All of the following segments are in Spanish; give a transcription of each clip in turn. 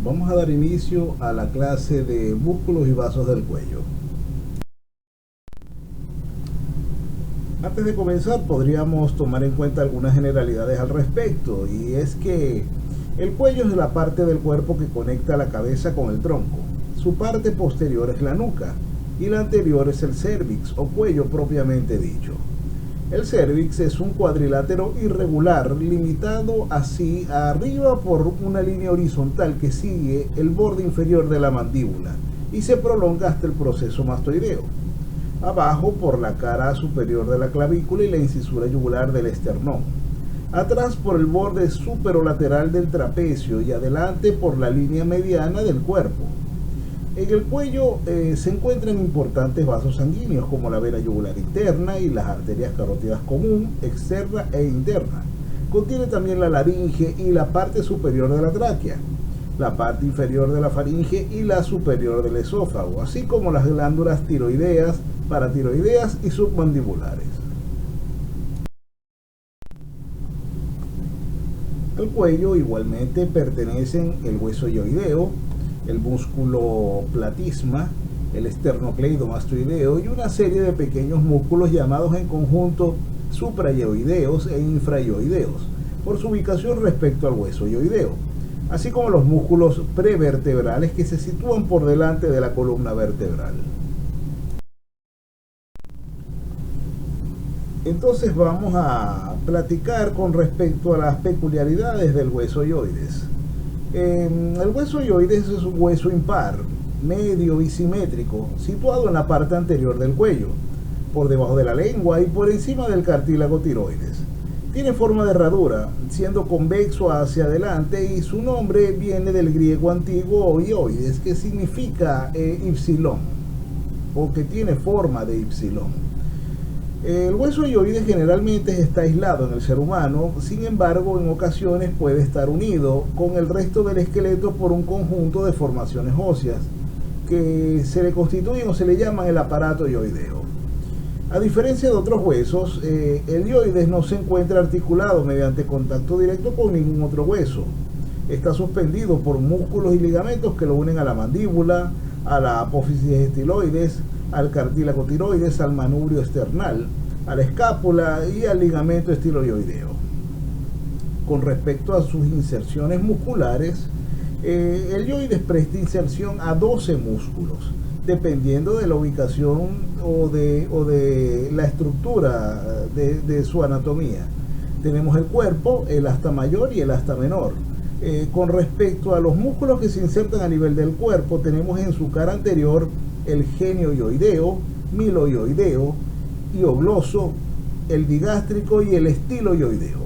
Vamos a dar inicio a la clase de músculos y vasos del cuello. Antes de comenzar podríamos tomar en cuenta algunas generalidades al respecto, y es que el cuello es la parte del cuerpo que conecta la cabeza con el tronco. Su parte posterior es la nuca y la anterior es el cérvix o cuello propiamente dicho. El cérvix es un cuadrilátero irregular limitado así arriba por una línea horizontal que sigue el borde inferior de la mandíbula y se prolonga hasta el proceso mastoideo. Abajo por la cara superior de la clavícula y la incisura yugular del esternón. Atrás por el borde superolateral del trapecio y adelante por la línea mediana del cuerpo. En el cuello se encuentran importantes vasos sanguíneos como la vena yugular interna y las arterias carótidas común, externa e interna. Contiene también la laringe y la parte superior de la tráquea, la parte inferior de la faringe y la superior del esófago, así como las glándulas tiroideas, paratiroideas y submandibulares. Al cuello igualmente pertenecen el hueso hioideo, el músculo platisma, el esternocleidomastoideo y una serie de pequeños músculos llamados en conjunto suprahioideos e infrahioideos, por su ubicación respecto al hueso hioideo, así como los músculos prevertebrales que se sitúan por delante de la columna vertebral. Entonces vamos a platicar con respecto a las peculiaridades del hueso hioides. El hueso hioides es un hueso impar, medio y simétrico, situado en la parte anterior del cuello, por debajo de la lengua y por encima del cartílago tiroides. Tiene forma de herradura, siendo convexo hacia adelante, y su nombre viene del griego antiguo hioides, que significa ypsilon, o que tiene forma de ypsilon. El hueso hioides generalmente está aislado en el ser humano, sin embargo en ocasiones puede estar unido con el resto del esqueleto por un conjunto de formaciones óseas que se le constituyen o se le llaman el aparato hioideo. A diferencia de otros huesos, el hioides no se encuentra articulado mediante contacto directo con ningún otro hueso. Está suspendido por músculos y ligamentos que lo unen a la mandíbula, a la apófisis estiloides, al cartílago tiroides, al manubrio esternal, a la escápula y al ligamento estiloioideo. Con respecto a sus inserciones musculares, el hioides presta inserción a 12 músculos, dependiendo de la ubicación o de la estructura de su anatomía. Tenemos el cuerpo, el asta mayor y el asta menor. Con respecto a los músculos que se insertan a nivel del cuerpo, tenemos en su cara anterior el genioioideo, miloioideo, hiogloso, el digástrico y el estiloioideo.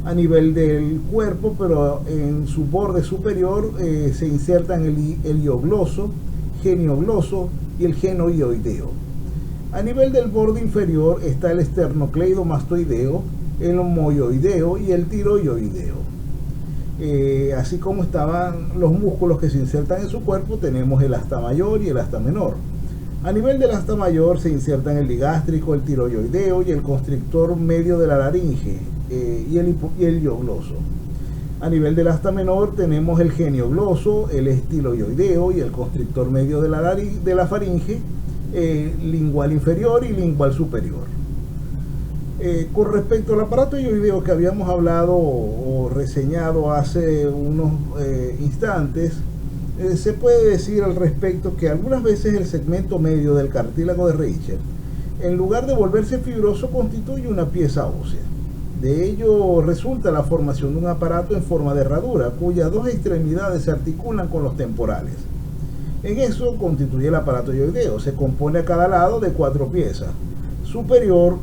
A nivel del cuerpo, pero en su borde superior, se insertan el hiogloso, geniogloso y el genoioideo. A nivel del borde inferior está el esternocleidomastoideo, el homoioideo y el tiroioideo. Así como estaban los músculos que se insertan en su cuerpo, tenemos el asta mayor y el asta menor. A nivel del asta mayor se insertan el digástrico, el tiroioideo y el constrictor medio de la laringe y el hiogloso. A nivel del asta menor tenemos el geniogloso, el estiloioideo y el constrictor medio de la faringe, lingual inferior y lingual superior. Con respecto al aparato hioideo que habíamos hablado o reseñado hace unos instantes, se puede decir al respecto que algunas veces el segmento medio del cartílago de Reichert, en lugar de volverse fibroso, constituye una pieza ósea. De ello resulta la formación de un aparato en forma de herradura, cuyas dos extremidades se articulan con los temporales. En eso constituye el aparato hioideo. Se compone a cada lado de 4 piezas. Superior,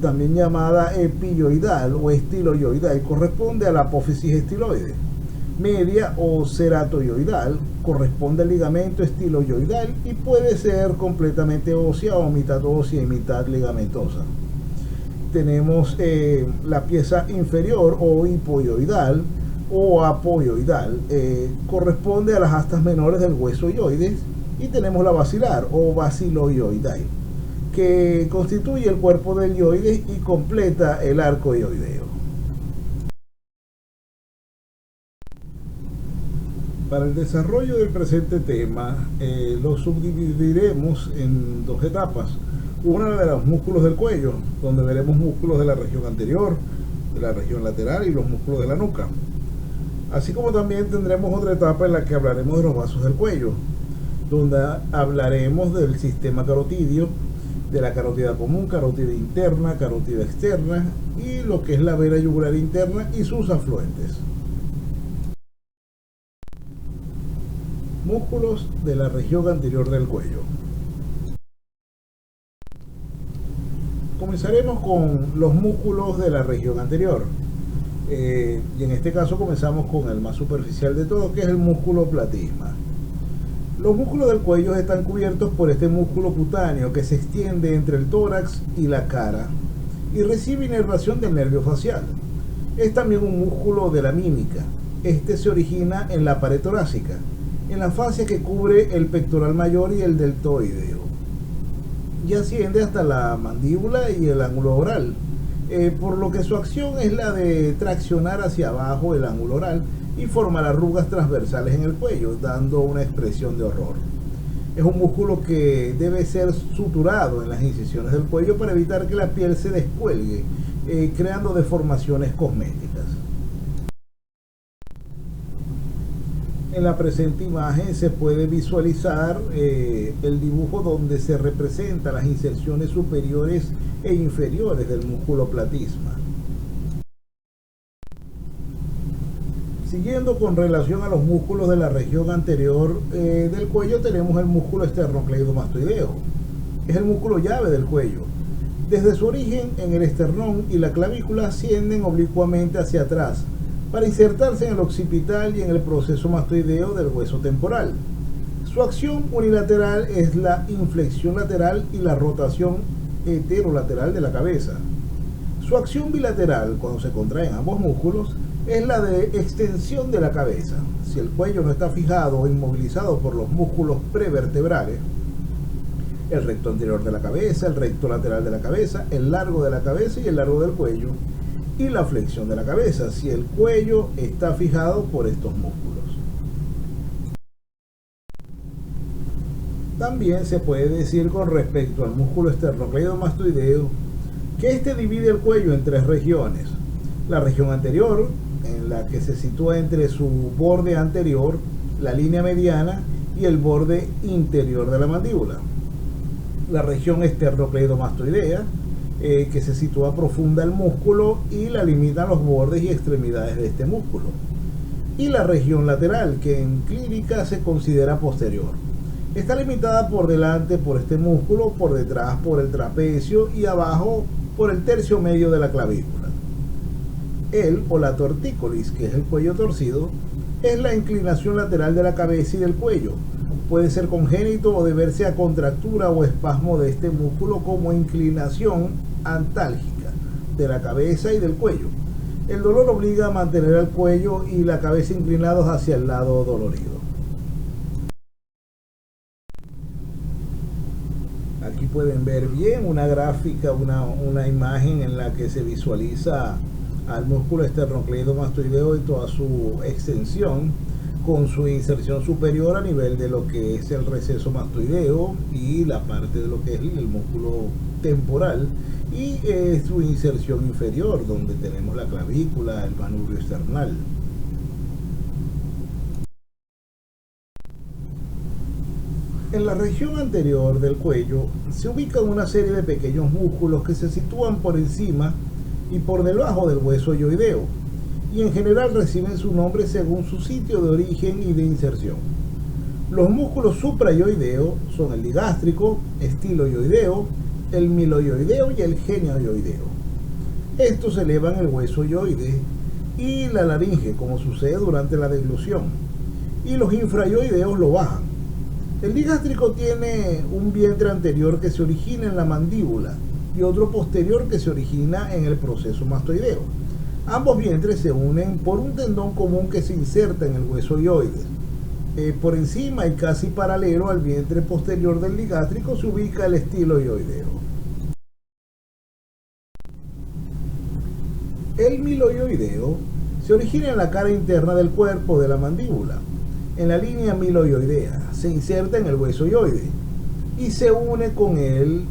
también llamada epioidal o estiloioidal, corresponde a la apófisis estiloide. Media o ceratoioidal corresponde al ligamento estiloioidal y puede ser completamente ósea o mitad ósea y mitad ligamentosa. Tenemos la pieza inferior o hipoioidal o apoioidal, corresponde a las astas menores del hueso hioides, y tenemos la basilar o basiloioidal, que constituye el cuerpo del hioides y completa el arco hioideo. Para el desarrollo del presente tema, lo subdividiremos en dos etapas. Una de los músculos del cuello, donde veremos músculos de la región anterior, de la región lateral y los músculos de la nuca. Así como también tendremos otra etapa en la que hablaremos de los vasos del cuello, donde hablaremos del sistema carotidio, de la carótida común, carótida interna, carótida externa y lo que es la vena yugular interna y sus afluentes. Músculos de la región anterior del cuello. Comenzaremos con los músculos de la región anterior. Y en este caso comenzamos con el más superficial de todo, que es el músculo platisma. Los músculos del cuello están cubiertos por este músculo cutáneo que se extiende entre el tórax y la cara y recibe inervación del nervio facial. Es también un músculo de la mímica. Este se origina en la pared torácica, en la fascia que cubre el pectoral mayor y el deltoideo, y asciende hasta la mandíbula y el ángulo oral, por lo que su acción es la de traccionar hacia abajo el ángulo oral y formar arrugas transversales en el cuello, dando una expresión de horror. Es un músculo que debe ser suturado en las incisiones del cuello para evitar que la piel se descuelgue, creando deformaciones cosméticas. En la presente imagen se puede visualizar el dibujo donde se representan las inserciones superiores e inferiores del músculo platisma. Siguiendo con relación a los músculos de la región anterior del cuello, tenemos el músculo esternocleidomastoideo. Es el músculo llave del cuello. Desde su origen en el esternón y la clavícula ascienden oblicuamente hacia atrás para insertarse en el occipital y en el proceso mastoideo del hueso temporal. Su acción unilateral es la inflexión lateral y la rotación heterolateral de la cabeza. Su acción bilateral, cuando se contraen ambos músculos, es la de extensión de la cabeza. Si el cuello no está fijado o inmovilizado por los músculos prevertebrales, el recto anterior de la cabeza, el recto lateral de la cabeza, el largo de la cabeza y el largo del cuello, y la flexión de la cabeza, si el cuello está fijado por estos músculos. También se puede decir con respecto al músculo esternocleidomastoideo que este divide el cuello en tres regiones. La región anterior, en la que se sitúa entre su borde anterior, la línea mediana y el borde interior de la mandíbula. La región esternocleidomastoidea, que se sitúa profunda el músculo y la limitan los bordes y extremidades de este músculo. Y la región lateral, que en clínica se considera posterior. Está limitada por delante por este músculo, por detrás por el trapecio y abajo por el tercio medio de la clavícula. El o la tortícolis, que es el cuello torcido, es la inclinación lateral de la cabeza y del cuello. Puede ser congénito o deberse a contractura o espasmo de este músculo como inclinación antálgica de la cabeza y del cuello. El dolor obliga a mantener el cuello y la cabeza inclinados hacia el lado dolorido. Aquí pueden ver bien una gráfica, una imagen en la que se visualiza al músculo esternocleidomastoideo y toda su extensión, con su inserción superior a nivel de lo que es el receso mastoideo y la parte de lo que es el músculo temporal, y su inserción inferior, donde tenemos la clavícula, el manubrio esternal. En la región anterior del cuello se ubican una serie de pequeños músculos que se sitúan por encima y por debajo del hueso yoideo, y en general reciben su nombre según su sitio de origen y de inserción. Los músculos suprayoideo son el digástrico, estiloyoideo, el miloyoideo y el genioyoideo. Estos elevan el hueso yoide y la laringe, como sucede durante la deglución, y los infrayoideos lo bajan. El digástrico tiene un vientre anterior que se origina en la mandíbula y otro posterior que se origina en el proceso mastoideo. Ambos vientres se unen por un tendón común que se inserta en el hueso yoide. Por encima y casi paralelo al vientre posterior del digástrico se ubica el estiloyoideo. El miloyoideo se origina en la cara interna del cuerpo de la mandíbula en la línea miloioidea, se inserta en el hueso yoide y se une con el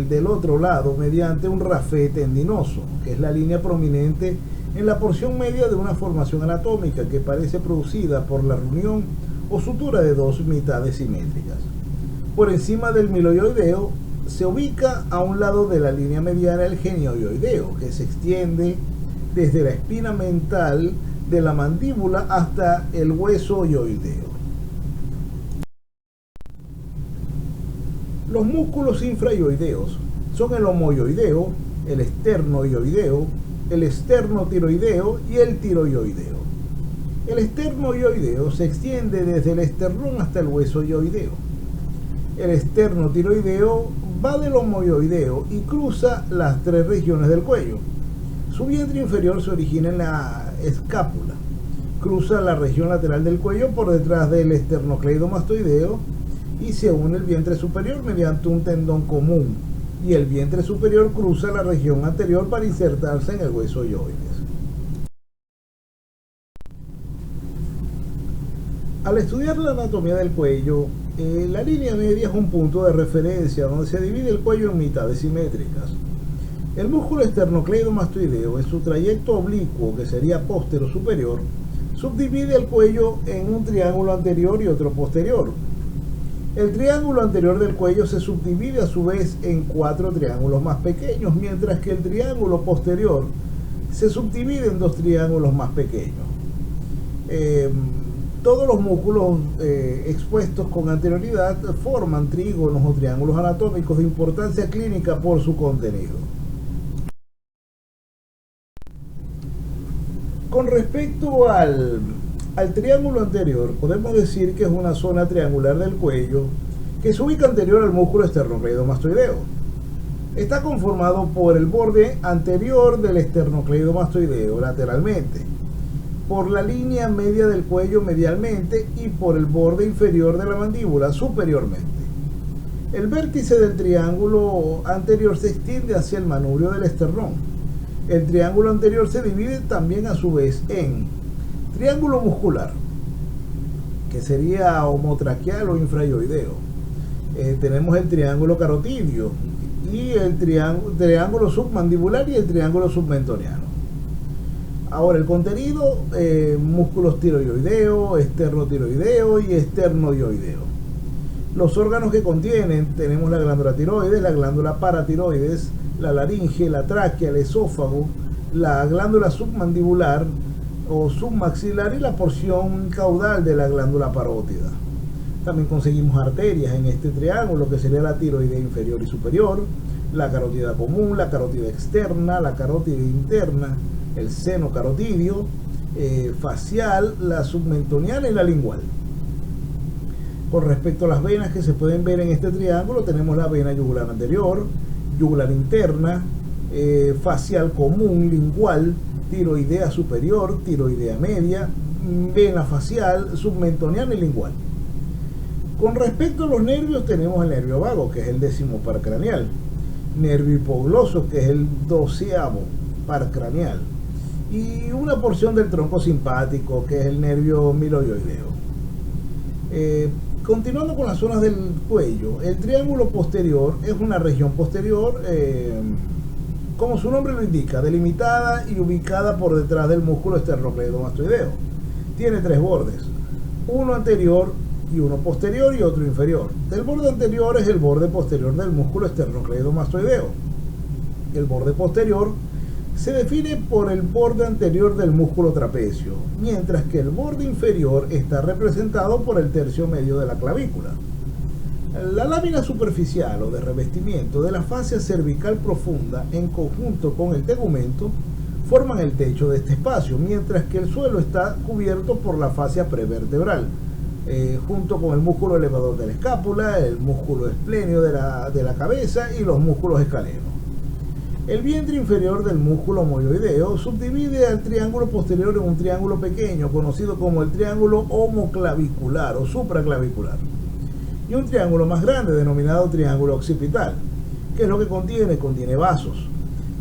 del otro lado mediante un rafé tendinoso, que es la línea prominente en la porción media de una formación anatómica que parece producida por la reunión o sutura de dos mitades simétricas. Por encima del miloioideo se ubica a un lado de la línea mediana el genioioideo, que se extiende desde la espina mental de la mandíbula hasta el hueso yoideo. Los músculos infrayoideos son el homoyoideo, el esternoyoideo, el esternotiroideo y el tiroyoideo. El esternoyoideo se extiende desde el esternón hasta el hueso yoideo. El esternotiroideo va del homoyoideo y cruza las tres regiones del cuello. Su vientre inferior se origina en la escápula, cruza la región lateral del cuello por detrás del esternocleidomastoideo y se une el vientre superior mediante un tendón común, y el vientre superior cruza la región anterior para insertarse en el hueso yoides. Al estudiar la anatomía del cuello, la línea media es un punto de referencia donde se divide el cuello en mitades simétricas. El músculo esternocleidomastoideo, en su trayecto oblicuo, que sería póstero superior, subdivide el cuello en un triángulo anterior y otro posterior. El triángulo anterior del cuello se subdivide a su vez en 4 triángulos más pequeños, mientras que el triángulo posterior se subdivide en 2 triángulos más pequeños. Todos los músculos expuestos con anterioridad forman trígonos o triángulos anatómicos de importancia clínica por su contenido. Con respecto al triángulo anterior, podemos decir que es una zona triangular del cuello que se ubica anterior al músculo esternocleidomastoideo. Está conformado por el borde anterior del esternocleidomastoideo lateralmente, por la línea media del cuello medialmente y por el borde inferior de la mandíbula superiormente. El vértice del triángulo anterior se extiende hacia el manubrio del esternón. El triángulo anterior se divide también a su vez en triángulo muscular, que sería homotraqueal o infrayoideo. Tenemos el triángulo carotidio y el triángulo submandibular y el triángulo submentoniano. Ahora el contenido, músculos tiroideo, esternotiroideo y esternoyoideo. Los órganos que contienen, tenemos la glándula tiroides, la glándula paratiroides, la laringe, la tráquea, el esófago, la glándula submandibular o submaxilar y la porción caudal de la glándula parótida. También conseguimos arterias en este triángulo, que sería la tiroidea inferior y superior, la carótida común, la carótida externa, la carótida interna, el seno carotidio, facial, la submentoniana y la lingual. Con respecto a las venas que se pueden ver en este triángulo, tenemos la vena yugular anterior, yugular interna, facial común, lingual, tiroidea superior, tiroidea media, vena facial, submentoniana y lingual. Con respecto a los nervios, tenemos el nervio vago, que es el 10º par craneal, nervio hipogloso, que es el 12º par craneal, y una porción del tronco simpático, que es el nervio miloioideo. Continuando con las zonas del cuello, el triángulo posterior es una región posterior, como su nombre lo indica, delimitada y ubicada por detrás del músculo esternocleidomastoideo. Tiene 3 bordes, uno anterior y uno posterior y otro inferior. El borde anterior es el borde posterior del músculo esternocleidomastoideo. El borde posterior se define por el borde anterior del músculo trapecio, mientras que el borde inferior está representado por el tercio medio de la clavícula. La lámina superficial o de revestimiento de la fascia cervical profunda, en conjunto con el tegumento, forman el techo de este espacio, mientras que el suelo está cubierto por la fascia prevertebral, junto con el músculo elevador de la escápula, el músculo espléneo de la cabeza y los músculos escalenos. El vientre inferior del músculo homoyoideo subdivide al triángulo posterior en un triángulo pequeño, conocido como el triángulo homoclavicular o supraclavicular, y un triángulo más grande denominado triángulo occipital. ¿Qué es lo que contiene? Contiene vasos.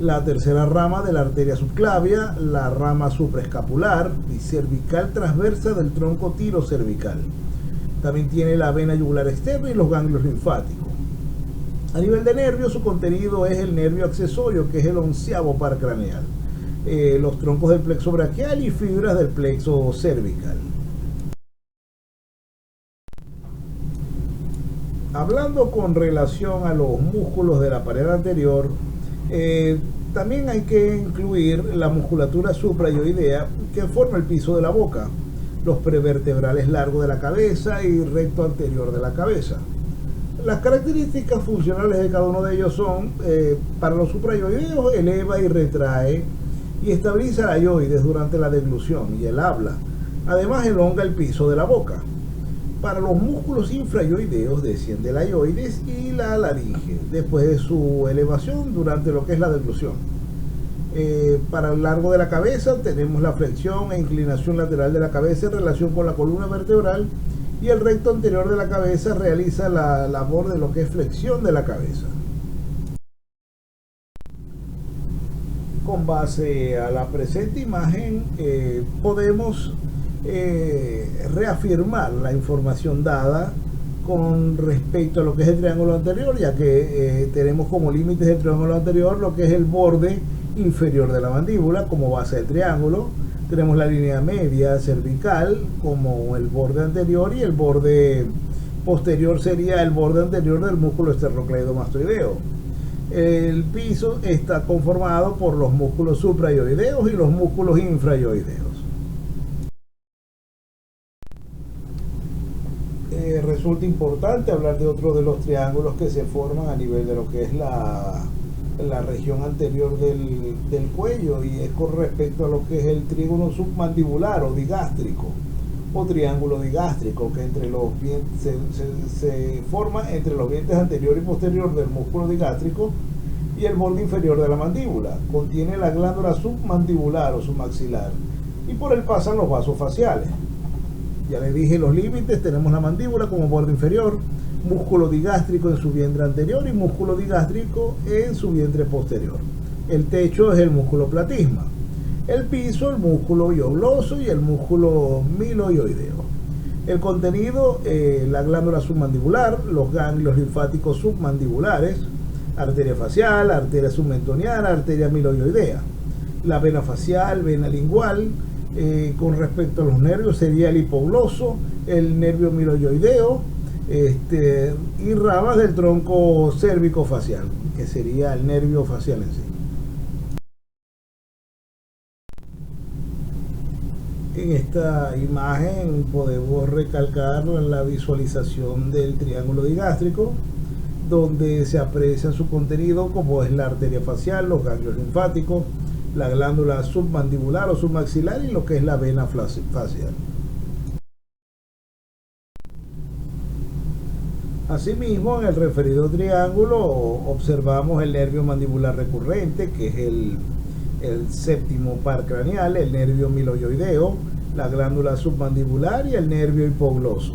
La tercera rama de la arteria subclavia, la rama supraescapular y cervical transversa del tronco tirocervical. También tiene la vena yugular externa y los ganglios linfáticos. A nivel de nervios, su contenido es el nervio accesorio, que es el 11º par craneal, los troncos del plexo braquial y fibras del plexo cervical. Hablando con relación a los músculos de la pared anterior, también hay que incluir la musculatura suprayoidea que forma el piso de la boca, los prevertebrales largos de la cabeza y recto anterior de la cabeza. Las características funcionales de cada uno de ellos son, para los suprayoideos, eleva y retrae y estabiliza la yoides durante la deglución y el habla. Además, elonga el piso de la boca. Para los músculos infrayoideos, desciende la yoides y la laringe después de su elevación durante lo que es la deglución. Para el largo de la cabeza tenemos la flexión e inclinación lateral de la cabeza en relación con la columna vertebral, y el recto anterior de la cabeza realiza la labor de lo que es flexión de la cabeza. Con base a la presente imagen, podemos reafirmar la información dada con respecto a lo que es el triángulo anterior, ya que tenemos como límites del triángulo anterior lo que es el borde inferior de la mandíbula como base del triángulo. Tenemos la línea media cervical como el borde anterior, y el borde posterior sería el borde anterior del músculo esternocleidomastoideo. El piso está conformado por los músculos suprayoideos y los músculos infrayoideos. Resulta importante hablar de otro de los triángulos que se forman a nivel de lo que es la región anterior del cuello, y es con respecto a lo que es el trígono submandibular o digástrico o triángulo digástrico, que entre los se forma entre los dientes anterior y posterior del músculo digástrico y el borde inferior de la mandíbula. Contiene la glándula submandibular o submaxilar, y por él pasan los vasos faciales. Ya les dije los límites: tenemos la mandíbula como borde inferior, músculo digástrico en su vientre anterior y músculo digástrico en su vientre posterior. El techo es el músculo platisma. El piso, el músculo hiogloso y el músculo miloioideo. El contenido, la glándula submandibular, los ganglios linfáticos submandibulares, arteria facial, arteria submentoniana, arteria miloioidea. La vena facial, vena lingual. Con respecto a los nervios sería el hipogloso, el nervio miloioideo, y ramas del tronco cérvico-facial, que sería el nervio facial en sí. En esta imagen podemos recalcar la visualización del triángulo digástrico, donde se aprecia su contenido, como es la arteria facial, los ganglios linfáticos, la glándula submandibular o submaxilar y lo que es la vena facial. Asimismo, en el referido triángulo observamos el nervio mandibular recurrente, que es el séptimo par craneal, el nervio miloioideo, la glándula submandibular y el nervio hipogloso.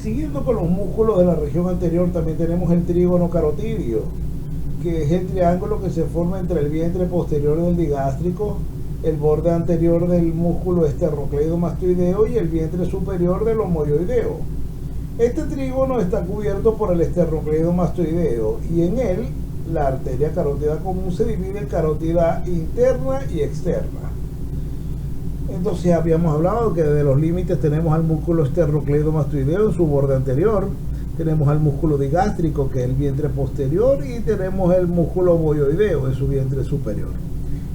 Siguiendo con los músculos de la región anterior, también tenemos el trígono carotidio, que es el triángulo que se forma entre el vientre posterior del digástrico, el borde anterior del músculo esternocleidomastoideo y el vientre superior del homoioideo. Este trígono está cubierto por el esternocleidomastoideo, y en él la arteria carótida común se divide en carótida interna y externa. Entonces habíamos hablado que de los límites tenemos al músculo esternocleidomastoideo en su borde anterior, tenemos al músculo digástrico, que es el vientre posterior, y tenemos el músculo ovoioideo en su vientre superior.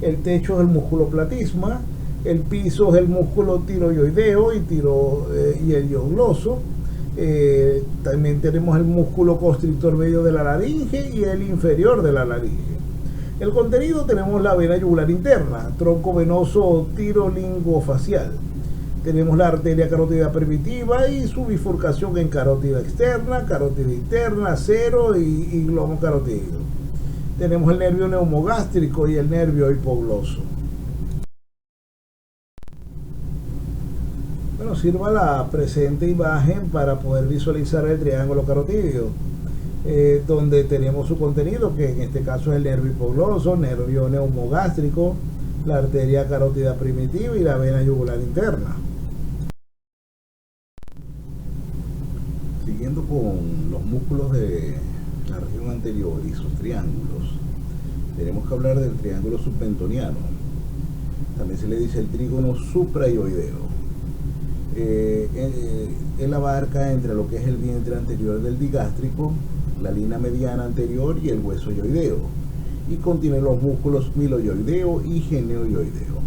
El techo es el músculo platisma, el piso es el músculo tiroioideo y el hiogloso. También tenemos el músculo constrictor medio de la laringe y el inferior de la laringe. El contenido: tenemos la vena yugular interna, tronco venoso tirolingofacial. Tenemos la arteria carótida primitiva y su bifurcación en carótida externa, carótida interna, cero y glomo carotídeo. Tenemos el nervio neumogástrico y el nervio hipogloso. Bueno, sirva la presente imagen para poder visualizar el triángulo carotídeo. donde tenemos su contenido, que en este caso es el nervio hipogloso, nervio neumogástrico, la arteria carótida primitiva y la vena yugular interna. Siguiendo con los músculos de la región anterior y sus triángulos, tenemos que hablar del triángulo submentoniano. También se le dice el trígono suprayoideo. Él abarca entre lo que es el vientre anterior del digástrico, la línea mediana anterior y el hueso yoideo, y contiene los músculos miloyoideo y geneoyoideo.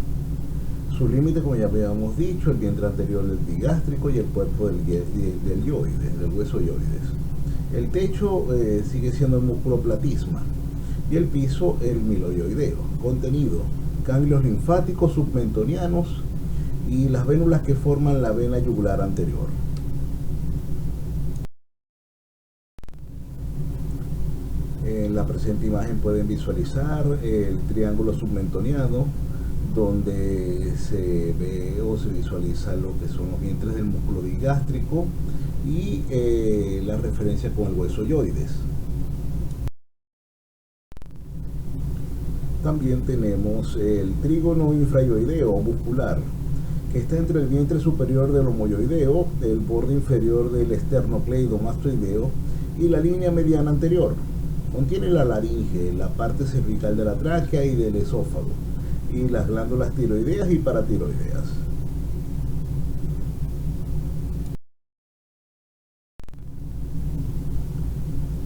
Su límite, como ya habíamos dicho, el vientre anterior del digástrico y el cuerpo del yoides, del hueso yoides. El techo sigue siendo el músculo platisma y el piso el miloyoideo. Contenido: ganglios linfáticos submentonianos y las vénulas que forman la vena yugular anterior. En la presente imagen pueden visualizar el triángulo submentoniano, donde se ve o se visualiza lo que son los vientres del músculo digástrico y la referencia con el hueso yoides. También tenemos el trígono infrayoideo muscular, que está entre el vientre superior del homoyoideo, el borde inferior del esternocleidomastoideo y la línea mediana anterior. Contiene la laringe, la parte cervical de la tráquea y del esófago, y las glándulas tiroideas y paratiroideas.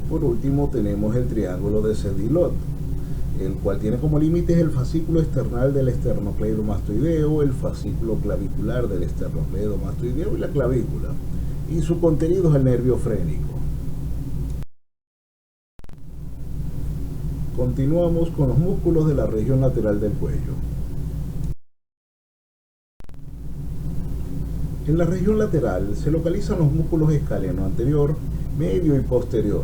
Por último tenemos el triángulo de Sedilot, el cual tiene como límites el fascículo external del esternocleidomastoideo, el fascículo clavicular del esternocleidomastoideo y la clavícula, y su contenido es el nervio frénico. Continuamos con los músculos de la región lateral del cuello. En la región lateral se localizan los músculos escaleno anterior, medio y posterior,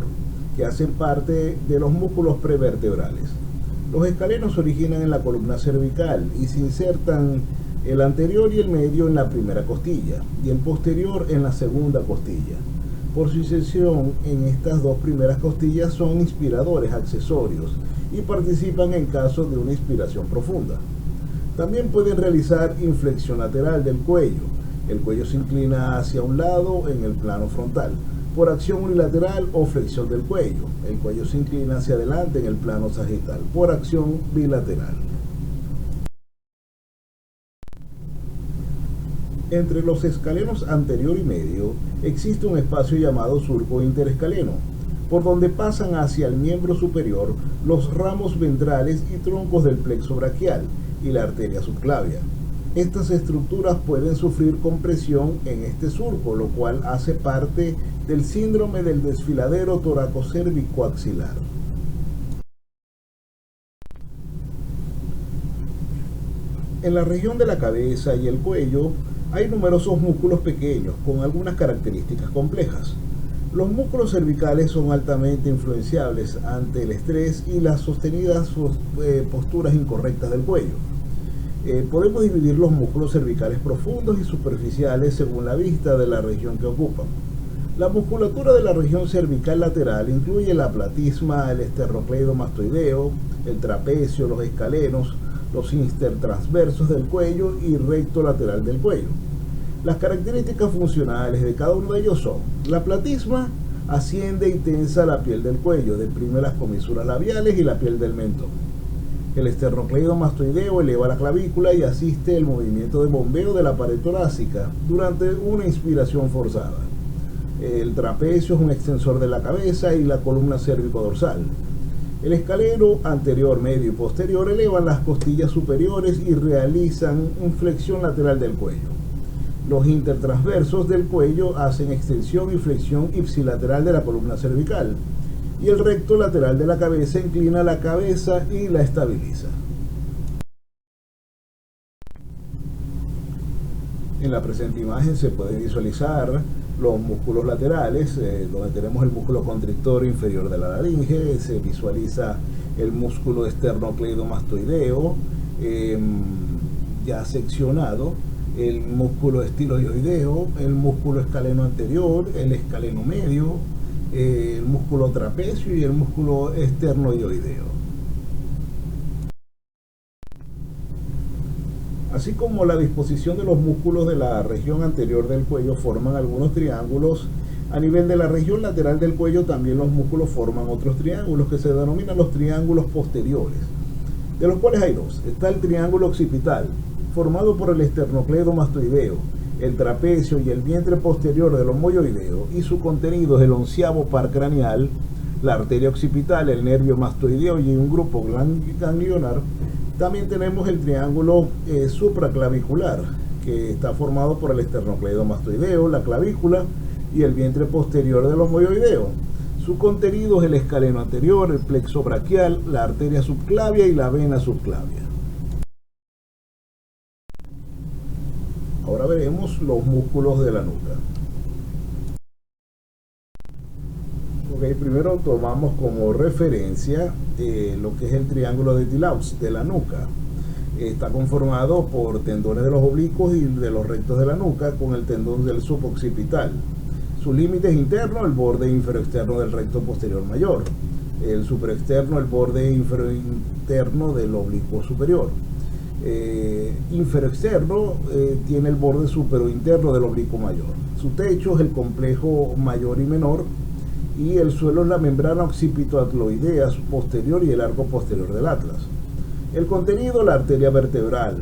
que hacen parte de los músculos prevertebrales. Los escalenos se originan en la columna cervical y se insertan el anterior y el medio en la primera costilla y el posterior en la segunda costilla. Por su inserción en estas dos primeras costillas son inspiradores accesorios y participan en caso de una inspiración profunda. También pueden realizar inflexión lateral del cuello. El cuello se inclina hacia un lado en el plano frontal por acción unilateral o flexión del cuello. El cuello se inclina hacia adelante en el plano sagital por acción bilateral. Entre los escalenos anterior y medio existe un espacio llamado surco interescaleno, por donde pasan hacia el miembro superior los ramos ventrales y troncos del plexo braquial y la arteria subclavia. Estas estructuras pueden sufrir compresión en este surco, lo cual hace parte del síndrome del desfiladero toracocervicoaxilar. En la región de la cabeza y el cuello hay numerosos músculos pequeños con algunas características complejas. Los músculos cervicales son altamente influenciables ante el estrés y las sostenidas posturas incorrectas del cuello. Podemos dividir los músculos cervicales profundos y superficiales según la vista de la región que ocupan. La musculatura de la región cervical lateral incluye la platisma, el esternocleidomastoideo, el trapecio, los escalenos, los intertransversos del cuello y recto lateral del cuello. Las características funcionales de cada uno de ellos son: la platisma asciende y tensa la piel del cuello, deprime las comisuras labiales y la piel del mentón. El esternocleidomastoideo eleva la clavícula y asiste el movimiento de bombeo de la pared torácica durante una inspiración forzada. El trapecio es un extensor de la cabeza y la columna cérvico-dorsal. El escaleno anterior, medio y posterior elevan las costillas superiores y realizan flexión lateral del cuello. Los intertransversos del cuello hacen extensión y flexión ipsilateral de la columna cervical. Y el recto lateral de la cabeza inclina la cabeza y la estabiliza. En la presente imagen se puede visualizar los músculos laterales, donde tenemos el músculo constrictor inferior de la laringe, se visualiza el músculo esternocleidomastoideo ya seccionado, el músculo estiloioideo, el músculo escaleno anterior, el escaleno medio, el músculo trapecio y el músculo esternoioideo. Así como la disposición de los músculos de la región anterior del cuello forman algunos triángulos, a nivel de la región lateral del cuello también los músculos forman otros triángulos que se denominan los triángulos posteriores, de los cuales hay dos. Está el triángulo occipital, formado por el esternocleidomastoideo, el trapecio y el vientre posterior del homoioideo, y su contenido es el onceavo par craneal, la arteria occipital, el nervio mastoideo y un grupo ganglionar. También tenemos el triángulo supraclavicular, que está formado por el esternocleidomastoideo, la clavícula y el vientre posterior del homoioideo. Su contenido es el escaleno anterior, el plexo braquial, la arteria subclavia y la vena subclavia. Ahora veremos los músculos de la nuca. Okay, primero tomamos como referencia lo que es el triángulo de Tilaux de la nuca. Está conformado por tendones de los oblicuos y de los rectos de la nuca con el tendón del suboccipital. Su límite es interno, el borde inferoexterno del recto posterior mayor. El superexterno, el borde inferointerno del oblicuo superior. Inferoexterno tiene el borde superointerno del oblicuo mayor. Su techo es el complejo mayor y menor, y el suelo es la membrana occipitoatloidea posterior y el arco posterior del atlas. El contenido, la arteria vertebral.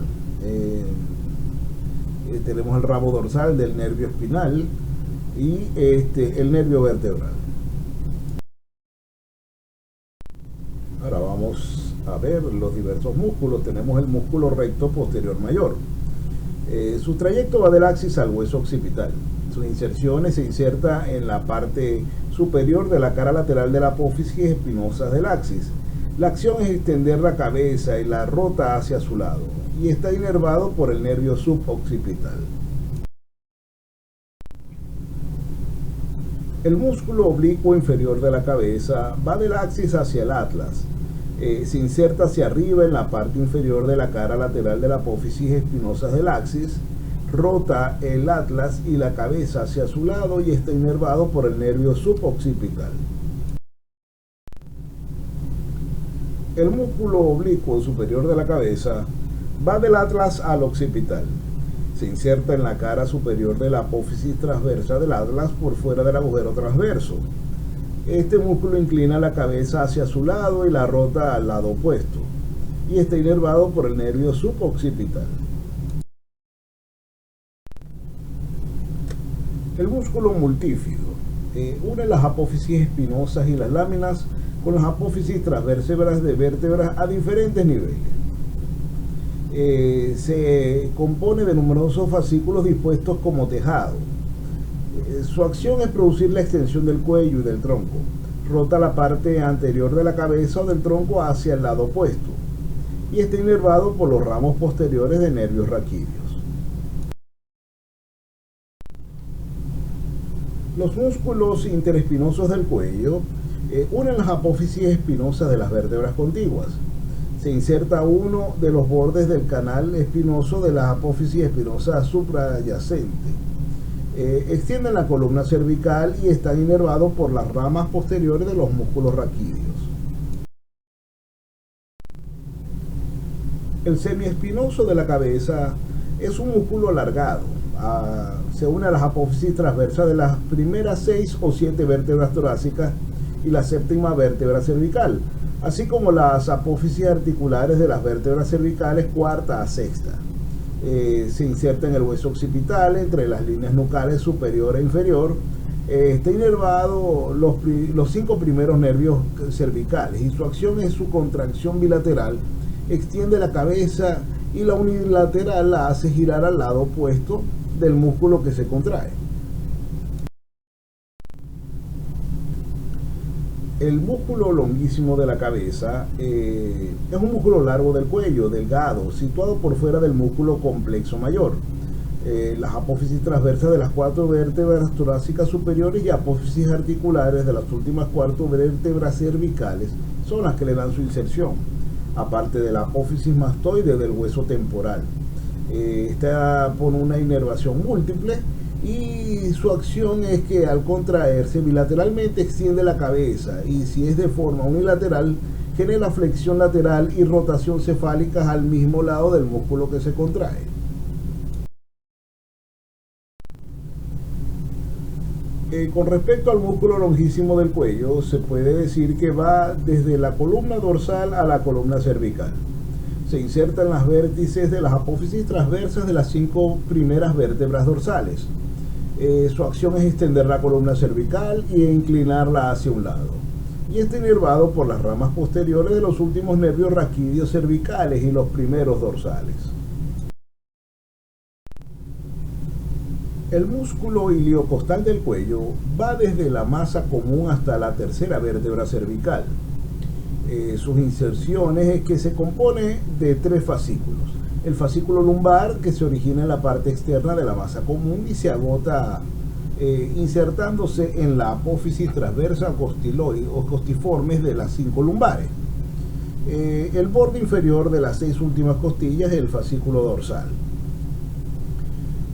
Tenemos el ramo dorsal del nervio espinal y el nervio vertebral. Ahora vamos a ver los diversos músculos. Tenemos el músculo recto posterior mayor. Su trayecto va del axis al hueso occipital. Sus inserciones se inserta en la parte superior de la cara lateral de la apófisis espinosa del axis. La acción es extender la cabeza y la rota hacia su lado, y está inervado por el nervio suboccipital. El músculo oblicuo inferior de la cabeza va del axis hacia el atlas. Se inserta hacia arriba en la parte inferior de la cara lateral de la apófisis espinosa del axis, rota el atlas y la cabeza hacia su lado y está inervado por el nervio suboccipital. El músculo oblicuo superior de la cabeza va del atlas al occipital. Se inserta en la cara superior de la apófisis transversa del atlas por fuera del agujero transverso. Este músculo inclina la cabeza hacia su lado y la rota al lado opuesto, y está inervado por el nervio suboccipital. El músculo multífido une las apófisis espinosas y las láminas con las apófisis transversas de vértebras a diferentes niveles. Se compone de numerosos fascículos dispuestos como tejado. Su acción es producir la extensión del cuello y del tronco. Rota la parte anterior de la cabeza o del tronco hacia el lado opuesto, y está inervado por los ramos posteriores de nervios raquídeos. Los músculos interespinosos del cuello unen las apófisis espinosas de las vértebras contiguas. Se inserta uno de los bordes del canal espinoso de la apófisis espinosa suprayacente. Extienden la columna cervical y están inervados por las ramas posteriores de los músculos raquídeos. El semiespinoso de la cabeza es un músculo alargado. Se une a las apófisis transversas de las primeras 6 o 7 vértebras torácicas y la séptima vértebra cervical, así como las apófisis articulares de las vértebras cervicales cuarta a sexta. Se inserta en el hueso occipital entre las líneas nucales superior e inferior. Está inervado los 5 primeros nervios cervicales, y su acción es su contracción bilateral. Extiende la cabeza y la unilateral la hace girar al lado opuesto del músculo que se contrae. El músculo longuísimo de la cabeza es un músculo largo del cuello, delgado, situado por fuera del músculo complexo mayor. Las apófisis transversas de las 4 vértebras torácicas superiores y apófisis articulares de las últimas 4 vértebras cervicales son las que le dan su inserción, aparte de la apófisis mastoide del hueso temporal. Esta pone una inervación múltiple y su acción es que al contraerse bilateralmente extiende la cabeza, y si es de forma unilateral genera flexión lateral y rotación cefálica al mismo lado del músculo que se contrae. Con respecto al músculo longísimo del cuello, se puede decir que va desde la columna dorsal a la columna cervical. Se inserta en las vértices de las apófisis transversas de las 5 primeras vértebras dorsales. Su acción es extender la columna cervical e inclinarla hacia un lado. Y está inervado por las ramas posteriores de los últimos nervios raquídeos cervicales y los primeros dorsales. El músculo iliocostal del cuello va desde la masa común hasta la tercera vértebra cervical. Sus inserciones es que se compone de 3 fascículos. El fascículo lumbar, que se origina en la parte externa de la masa común y se agota insertándose en la apófisis transversa o costiformes de las 5 lumbares. El borde inferior de las 6 últimas costillas es el fascículo dorsal.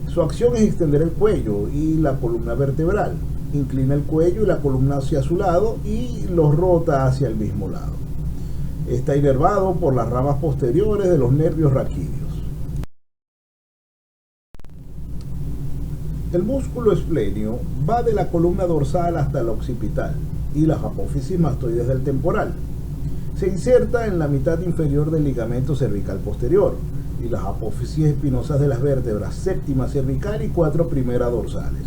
Su acción es extender el cuello y la columna vertebral. Inclina el cuello y la columna hacia su lado y los rota hacia el mismo lado. Está inervado por las ramas posteriores de los nervios raquídeos. El músculo esplenio va de la columna dorsal hasta la occipital y las apófisis mastoides del temporal. Se inserta en la mitad inferior del ligamento cervical posterior y las apófisis espinosas de las vértebras séptima cervical y 4 primeras dorsales.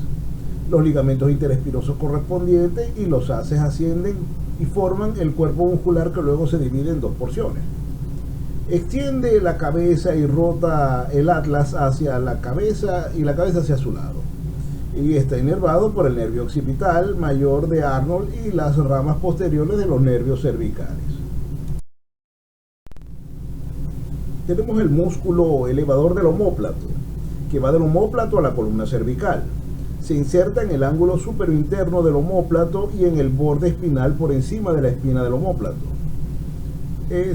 Los ligamentos interespinosos correspondientes y los haces ascienden y forman el cuerpo muscular que luego se divide en 2 porciones. Extiende la cabeza y rota el atlas hacia la cabeza y la cabeza hacia su lado. Y está inervado por el nervio occipital mayor de Arnold y las ramas posteriores de los nervios cervicales. Tenemos el músculo elevador del omóplato, que va del omóplato a la columna cervical. Se inserta en el ángulo superointerno del omóplato y en el borde espinal por encima de la espina del omóplato.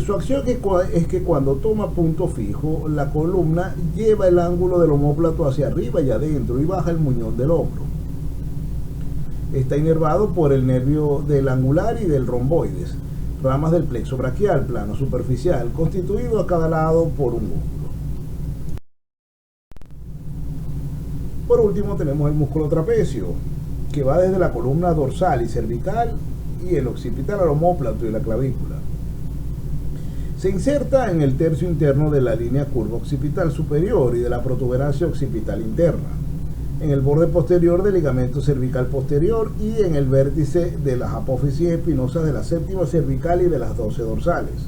Su acción es que cuando toma punto fijo, la columna lleva el ángulo del omóplato hacia arriba y adentro y baja el muñón del hombro. Está inervado por el nervio del angular y del romboides, ramas del plexo braquial, plano superficial, constituido a cada lado por un músculo. Por último tenemos el músculo trapecio, que va desde la columna dorsal y cervical y el occipital al omóplato y la clavícula. Se inserta en el tercio interno de la línea curva occipital superior y de la protuberancia occipital interna, en el borde posterior del ligamento cervical posterior y en el vértice de las apófisis espinosas de la séptima cervical y de las 12 dorsales.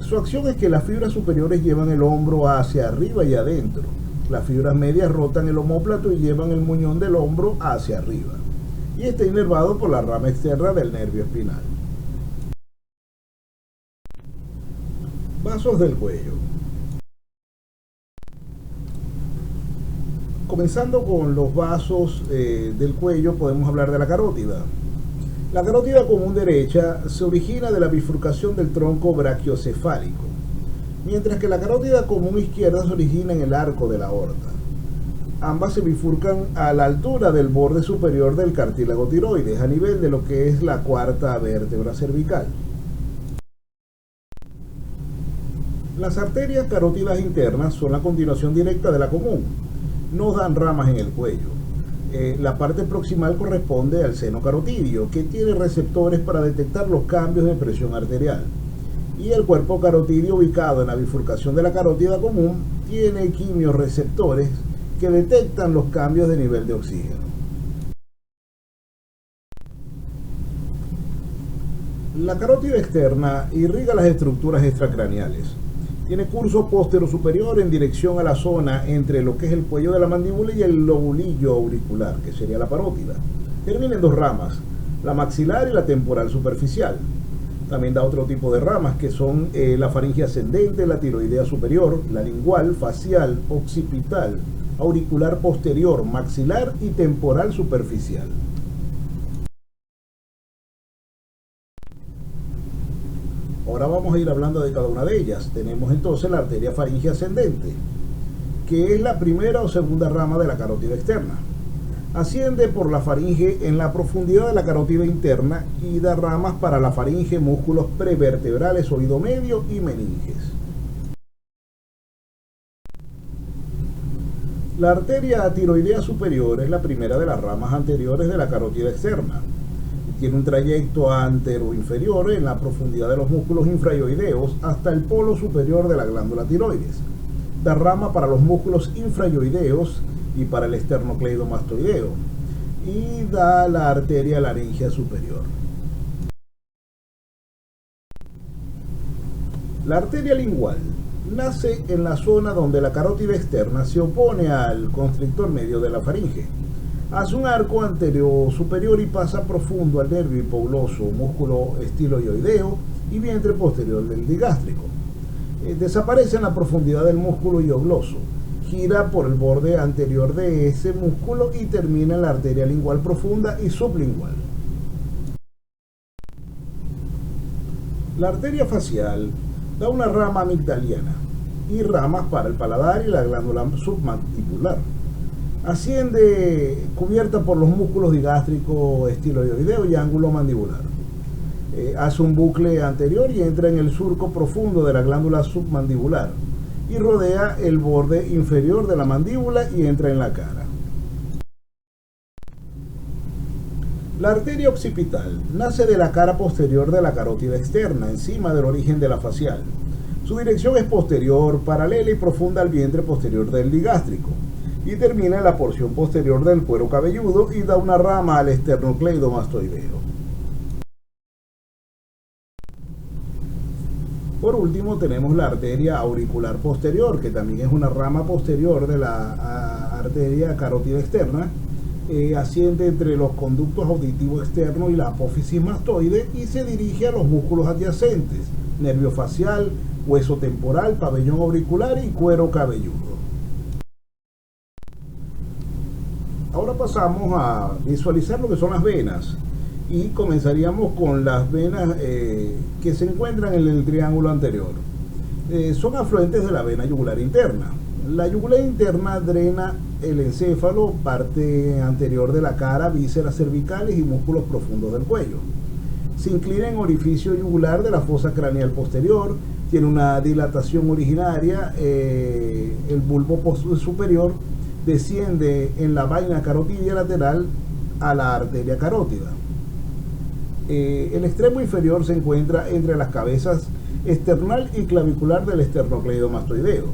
Su acción es que las fibras superiores llevan el hombro hacia arriba y adentro. Las fibras medias rotan el omóplato y llevan el muñón del hombro hacia arriba. Y está inervado por la rama externa del nervio espinal. Vasos del cuello. Comenzando con los vasos del cuello, podemos hablar de la carótida. La carótida común derecha se origina de la bifurcación del tronco brachiocefálico, mientras que la carótida común izquierda se origina en el arco de la aorta. Ambas se bifurcan a la altura del borde superior del cartílago tiroides, a nivel de lo que es la cuarta vértebra cervical. Las arterias carótidas internas son la continuación directa de la común. No dan ramas en el cuello. La parte proximal corresponde al seno carotidio, que tiene receptores para detectar los cambios de presión arterial. Y el cuerpo carotidio, ubicado en la bifurcación de la carótida común, tiene quimiorreceptores que detectan los cambios de nivel de oxígeno. La carótida externa irriga las estructuras extracraneales. Tiene curso póstero superior en dirección a la zona entre lo que es el cuello de la mandíbula y el lobulillo auricular, que sería la parótida. Termina en 2 ramas, la maxilar y la temporal superficial. También da otro tipo de ramas que son la faringe ascendente, la tiroidea superior, la lingual, facial, occipital, auricular posterior, maxilar y temporal superficial. Ahora vamos a ir hablando de cada una de ellas. Tenemos entonces la arteria faringe ascendente, que es la primera o segunda rama de la carótida externa. Asciende por la faringe en la profundidad de la carótida interna y da ramas para la faringe, músculos prevertebrales, oído medio y meninges. La arteria tiroidea superior es la primera de las ramas anteriores de la carótida externa. Tiene un trayecto antero-inferior en la profundidad de los músculos infrayoideos hasta el polo superior de la glándula tiroides. Da rama para los músculos infrayoideos y para el esternocleidomastoideo, y da la arteria laringea superior. La arteria lingual nace en la zona donde la carótida externa se opone al constrictor medio de la faringe. Hace un arco anterior superior y pasa profundo al nervio hipogloso, músculo estiloioideo y vientre posterior del digástrico. Desaparece en la profundidad del músculo hiogloso, gira por el borde anterior de ese músculo y termina en la arteria lingual profunda y sublingual. La arteria facial da una rama amigdaliana y ramas para el paladar y la glándula submandibular. Asciende cubierta por los músculos digástrico, estiloioideo y ángulo mandibular. Hace un bucle anterior y entra en el surco profundo de la glándula submandibular y rodea el borde inferior de la mandíbula y entra en la cara. La arteria occipital nace de la cara posterior de la carótida externa, encima del origen de la facial. Su dirección es posterior, paralela y profunda al vientre posterior del digástrico, y termina en la porción posterior del cuero cabelludo y da una rama al esternocleidomastoideo. Por último tenemos la arteria auricular posterior, que también es una rama posterior de la arteria carótida externa. Asciende entre los conductos auditivos externos y la apófisis mastoide y se dirige a los músculos adyacentes, nervio facial, hueso temporal, pabellón auricular y cuero cabelludo. Ahora pasamos a visualizar lo que son las venas y comenzaríamos con las venas que se encuentran en el triángulo anterior. Son afluentes de la vena yugular interna. La yugular interna drena el encéfalo, parte anterior de la cara, vísceras cervicales y músculos profundos del cuello. Se inclina en orificio yugular de la fosa craneal posterior, tiene una dilatación originaria, el bulbo superior desciende en la vaina carotidia lateral a la arteria carótida. El extremo inferior se encuentra entre las cabezas esternal y clavicular del esternocleidomastoideo.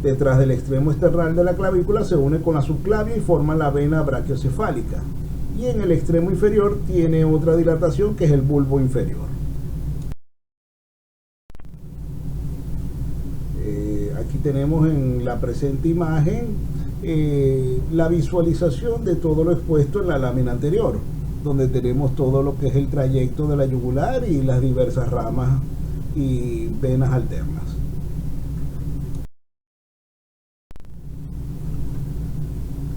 Detrás del extremo external de la clavícula se une con la subclavia y forma la vena brachiocefálica. Y en el extremo inferior tiene otra dilatación que es el bulbo inferior. Aquí tenemos en la presente imagen la visualización de todo lo expuesto en la lámina anterior, donde tenemos todo lo que es el trayecto de la yugular y las diversas ramas y venas alternas.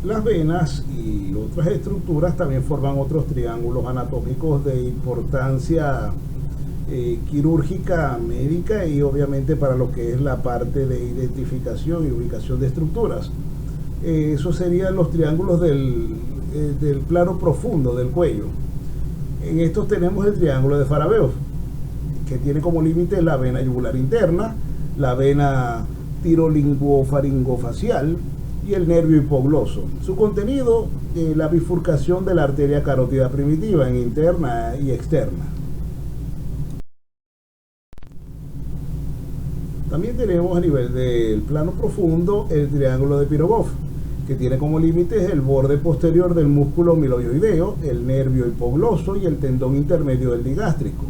Las venas y otras estructuras también forman otros triángulos anatómicos de importancia quirúrgica, médica y obviamente para lo que es la parte de identificación y ubicación de estructuras. Esos serían los triángulos del plano profundo del cuello. En estos tenemos el triángulo de Farabeuf, que tiene como límite la vena yugular interna, la vena tirolinguofaringofacial y el nervio hipogloso. Su contenido, la bifurcación de la arteria carótida primitiva en interna y externa. También tenemos a nivel del plano profundo el triángulo de Pirogov, que tiene como límites el borde posterior del músculo miloioideo, el nervio hipogloso y el tendón intermedio del digástrico.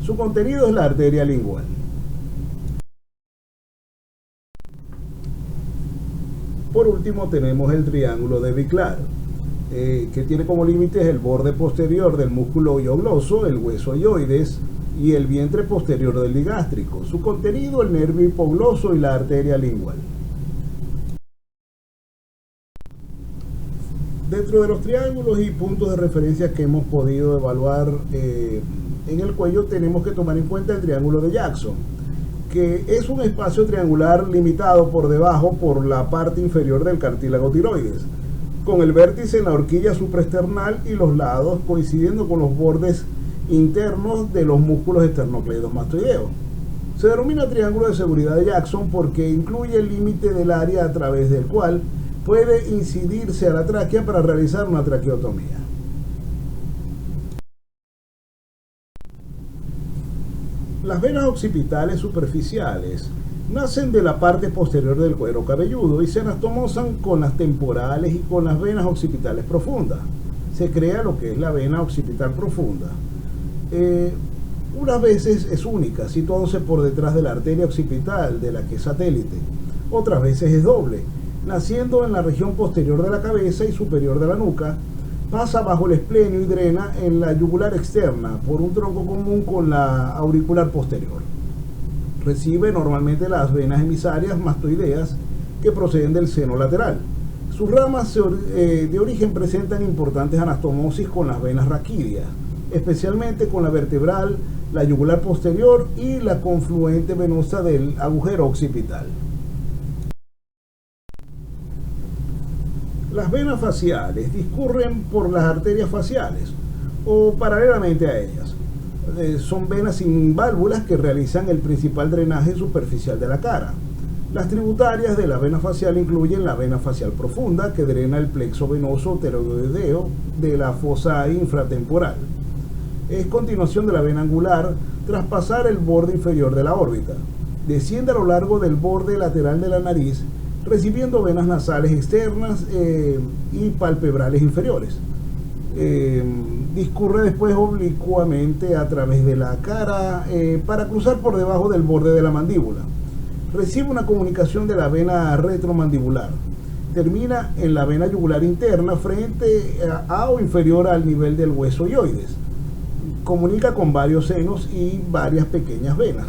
Su contenido es la arteria lingual. Por último tenemos el triángulo de Biclar, que tiene como límites el borde posterior del músculo hiogloso, el hueso hioides y el vientre posterior del digástrico. Su contenido el nervio hipogloso y la arteria lingual. Dentro de los triángulos y puntos de referencia que hemos podido evaluar en el cuello tenemos que tomar en cuenta el triángulo de Jackson, que es un espacio triangular limitado por debajo por la parte inferior del cartílago tiroides, con el vértice en la horquilla supraesternal y los lados coincidiendo con los bordes internos de los músculos esternocleidomastoideos. Se denomina triángulo de seguridad de Jackson porque incluye el límite del área a través del cual puede incidirse a la tráquea para realizar una traqueotomía. Las venas occipitales superficiales nacen de la parte posterior del cuero cabelludo y se anastomosan con las temporales y con las venas occipitales profundas. Se crea lo que es la vena occipital profunda. Unas veces es única, situándose por detrás de la arteria occipital, de la que es satélite. Otras veces es doble, naciendo en la región posterior de la cabeza y superior de la nuca, pasa bajo el esplenio y drena en la yugular externa por un tronco común con la auricular posterior. Recibe normalmente las venas emisarias mastoideas que proceden del seno lateral. Sus ramas de origen presentan importantes anastomosis con las venas raquídeas, especialmente con la vertebral, la yugular posterior y la confluente venosa del agujero occipital. Las venas faciales discurren por las arterias faciales o paralelamente a ellas. Son venas sin válvulas que realizan el principal drenaje superficial de la cara. Las tributarias de la vena facial incluyen la vena facial profunda, que drena el plexo venoso pterygoideo de la fosa infratemporal. Es continuación de la vena angular tras pasar el borde inferior de la órbita. Desciende a lo largo del borde lateral de la nariz, recibiendo venas nasales externas y palpebrales inferiores. Discurre después oblicuamente a través de la cara para cruzar por debajo del borde de la mandíbula. Recibe una comunicación de la vena retromandibular. Termina en la vena yugular interna frente a o inferior al nivel del hueso hioides. Comunica con varios senos y varias pequeñas venas.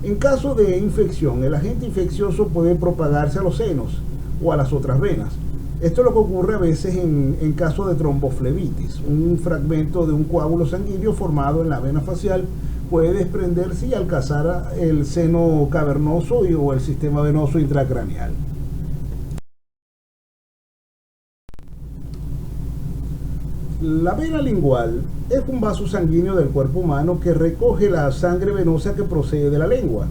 En caso de infección, el agente infeccioso puede propagarse a los senos o a las otras venas. Esto es lo que ocurre a veces en caso de tromboflebitis. Un fragmento de un coágulo sanguíneo formado en la vena facial puede desprenderse y alcanzar el seno cavernoso o el sistema venoso intracraneal. La vena lingual es un vaso sanguíneo del cuerpo humano que recoge la sangre venosa que procede de la lengua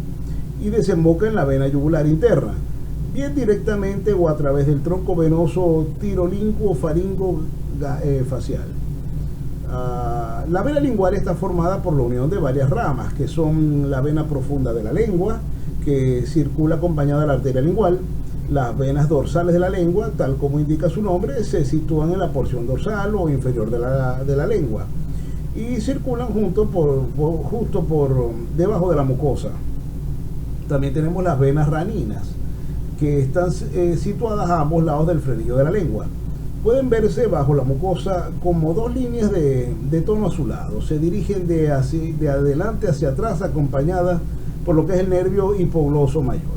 y desemboca en la vena yugular interna, bien directamente o a través del tronco venoso tirolinguo faringo facial. La vena lingual está formada por la unión de varias ramas, que son la vena profunda de la lengua, que circula acompañada de la arteria lingual. Las venas dorsales de la lengua, tal como indica su nombre, se sitúan en la porción dorsal o inferior de la lengua y circulan justo por debajo de la mucosa. También tenemos las venas raninas, que están situadas a ambos lados del frenillo de la lengua. Pueden verse bajo la mucosa como dos líneas de tono azulado. Se dirigen de adelante hacia atrás, acompañadas por lo que es el nervio hipogloso mayor.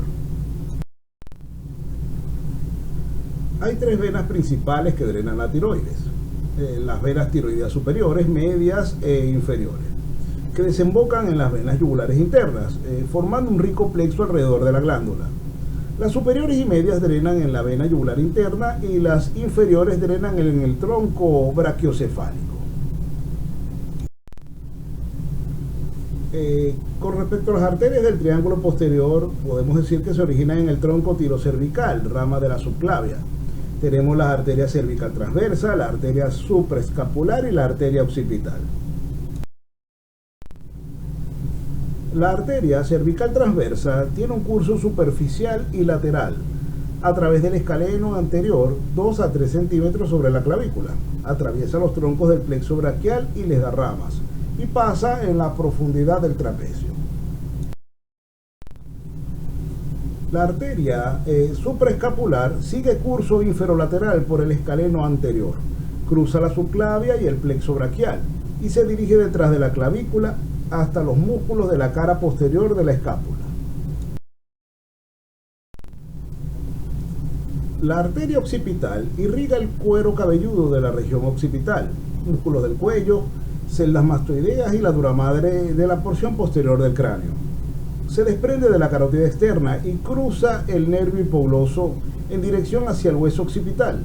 Hay tres venas principales que drenan la tiroides. Las venas tiroideas superiores, medias e inferiores, que desembocan en las venas yugulares internas, formando un rico plexo alrededor de la glándula. Las superiores y medias drenan en la vena yugular interna y las inferiores drenan en el tronco brachiocefálico. Con respecto a las arterias del triángulo posterior, podemos decir que se originan en el tronco tirocervical, rama de la subclavia. Tenemos la arteria cervical transversa, la arteria supraescapular y la arteria occipital. La arteria cervical transversa tiene un curso superficial y lateral a través del escaleno anterior 2 a 3 centímetros sobre la clavícula. Atraviesa los troncos del plexo braquial y les da ramas y pasa en la profundidad del trapecio. La arteria supraescapular sigue curso inferolateral por el escaleno anterior, cruza la subclavia y el plexo braquial y se dirige detrás de la clavícula hasta los músculos de la cara posterior de la escápula. La arteria occipital irriga el cuero cabelludo de la región occipital, músculos del cuello, celdas mastoideas y la dura madre de la porción posterior del cráneo. se desprende de la carótida externa y cruza el nervio hipogloso en dirección hacia el hueso occipital.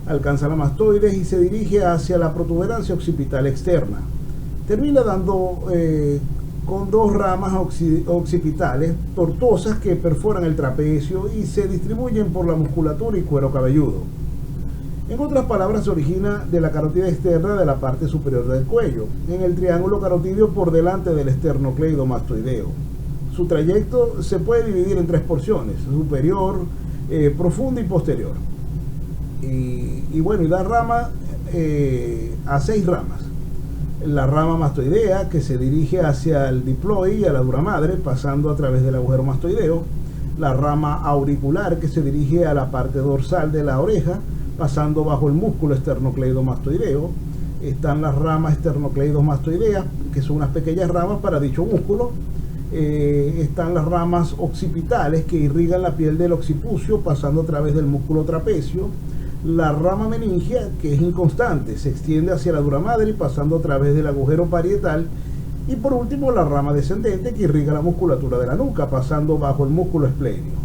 Alcanza la mastoides y se dirige hacia la protuberancia occipital externa. Termina dando con dos ramas occipitales tortuosas que perforan el trapecio y se distribuyen por la musculatura y cuero cabelludo. En otras palabras, se origina de la carótida externa de la parte superior del cuello, en el triángulo carotídeo por delante del esternocleidomastoideo. Su trayecto se puede dividir en tres porciones: superior, profunda y posterior. Y bueno, y da rama a 6 ramas. La rama mastoidea, que se dirige hacia el diploide y a la dura madre, pasando a través del agujero mastoideo. La rama auricular, que se dirige a la parte dorsal de la oreja, pasando bajo el músculo esternocleidomastoideo. Están las ramas esternocleidomastoideas, que son unas pequeñas ramas para dicho músculo. Están las ramas occipitales, que irrigan la piel del occipucio, pasando a través del músculo trapecio. La rama meningia, que es inconstante, se extiende hacia la dura madre, pasando a través del agujero parietal. Y por último, la rama descendente, que irriga la musculatura de la nuca, pasando bajo el músculo esplenio.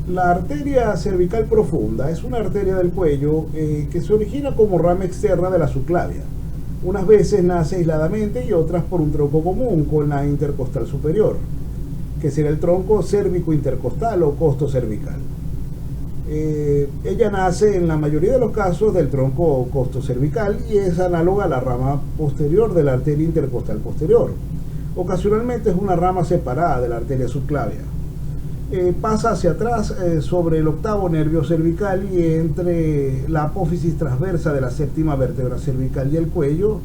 La arteria cervical profunda es una arteria del cuello que se origina como rama externa de la subclavia. Unas veces nace aisladamente y otras por un tronco común con la intercostal superior, que será el tronco cérvico-intercostal o costo cervical. Ella nace en la mayoría de los casos del tronco costo cervical y es análoga a la rama posterior de la arteria intercostal posterior. Ocasionalmente es una rama separada de la arteria subclavia. Pasa hacia atrás sobre el octavo nervio cervical y entre la apófisis transversa de la séptima vértebra cervical y el cuello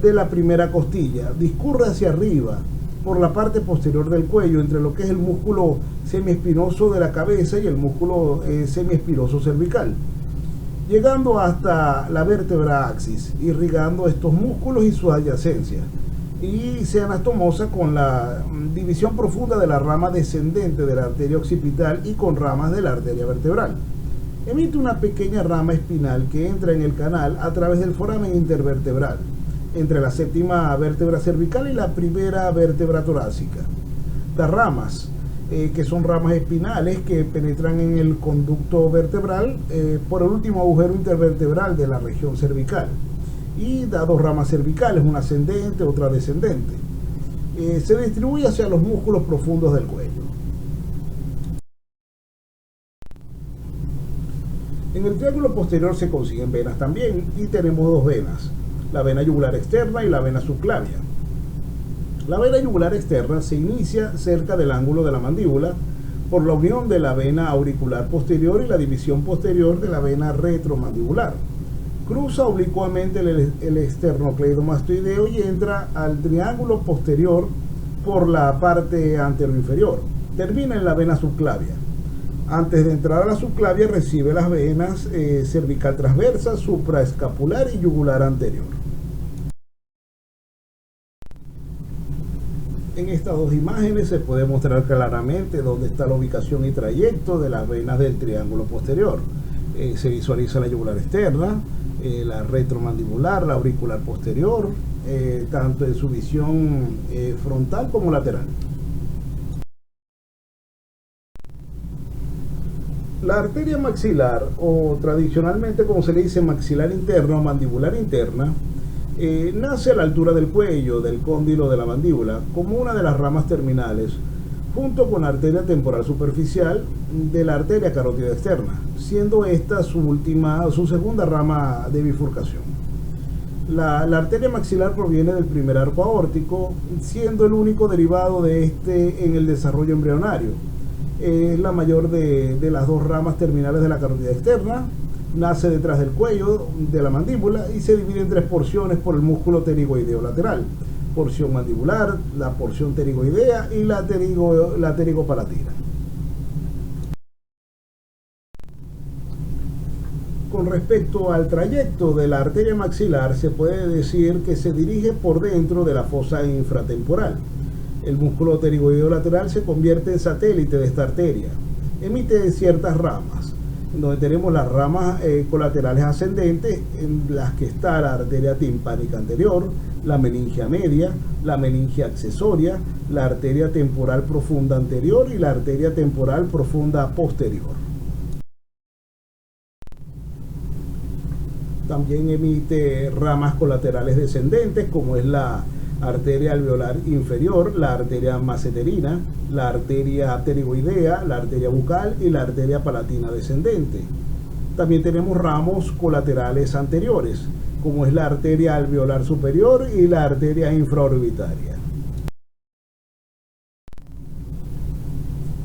de la primera costilla. Discurre hacia arriba por la parte posterior del cuello, entre lo que es el músculo semiespinoso de la cabeza y el músculo semiespinoso cervical, llegando hasta la vértebra axis, irrigando estos músculos y sus adyacencias, y se anastomosa con la división profunda de la rama descendente de la arteria occipital y con ramas de la arteria vertebral. Emite una pequeña rama espinal que entra en el canal a través del foramen intervertebral, entre la séptima vértebra cervical y la primera vértebra torácica. Da ramas, que son ramas espinales que penetran en el conducto vertebral por el último agujero intervertebral de la región cervical. Y da 2 ramas cervicales, una ascendente, otra descendente. Se distribuye hacia los músculos profundos del cuello. En el triángulo posterior se consiguen venas también, y tenemos 2 venas: la vena yugular externa y la vena subclavia. La vena yugular externa se inicia cerca del ángulo de la mandíbula por la unión de la vena auricular posterior y la división posterior de la vena retromandibular. Cruza oblicuamente el esternocleidomastoideo y entra al triángulo posterior por la parte anteroinferior. Termina en la vena subclavia. Antes de entrar a la subclavia recibe las venas cervical transversa, supraescapular y yugular anterior. En estas 2 imágenes se puede mostrar claramente dónde está la ubicación y trayecto de las venas del triángulo posterior. Se visualiza la yugular externa, la retromandibular, la auricular posterior, tanto en su visión frontal como lateral. La arteria maxilar, o tradicionalmente como se le dice maxilar interna o mandibular interna, nace a la altura del cuello, del cóndilo de la mandíbula, como una de las ramas terminales, junto con la arteria temporal superficial de la arteria carótida externa, siendo esta su segunda rama de bifurcación. La arteria maxilar proviene del primer arco aórtico, siendo el único derivado de este en el desarrollo embrionario. Es la mayor de las 2 ramas terminales de la carótida externa. Nace detrás del cuello de la mandíbula y se divide en 3 porciones por el músculo pterigoideo lateral: porción mandibular, la porción pterigoidea y la pterigopalatina. Con respecto al trayecto de la arteria maxilar, se puede decir que se dirige por dentro de la fosa infratemporal. El músculo pterigoideo lateral se convierte en satélite de esta arteria. Emite ciertas ramas. donde tenemos las ramas colaterales ascendentes, en las que está la arteria timpánica anterior, la meningia media, la meningia accesoria, la arteria temporal profunda anterior y la arteria temporal profunda posterior. También emite ramas colaterales descendentes, como es la arteria alveolar inferior, la arteria maceterina, la arteria pterigoidea, la arteria bucal y la arteria palatina descendente. También tenemos ramos colaterales anteriores, como es la arteria alveolar superior y la arteria infraorbitaria.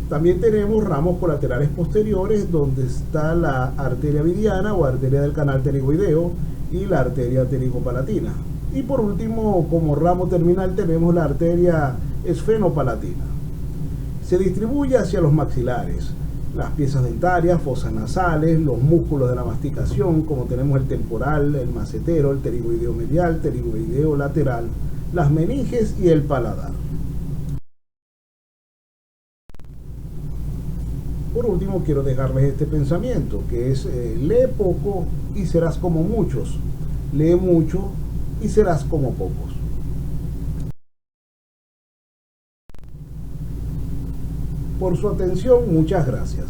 También tenemos ramos colaterales posteriores, donde está la arteria vidiana o arteria del canal pterigoideo y la arteria pterigopalatina. Y por último, como ramo terminal, tenemos la arteria esfenopalatina. Se distribuye hacia los maxilares, las piezas dentarias, fosas nasales, los músculos de la masticación, como tenemos el temporal, el macetero, el pterigoideo medial, pterigoideo lateral, las meninges y el paladar. Por último, quiero dejarles este pensamiento, que es lee poco y serás como muchos, lee mucho y serás como pocos. Por su atención, muchas gracias.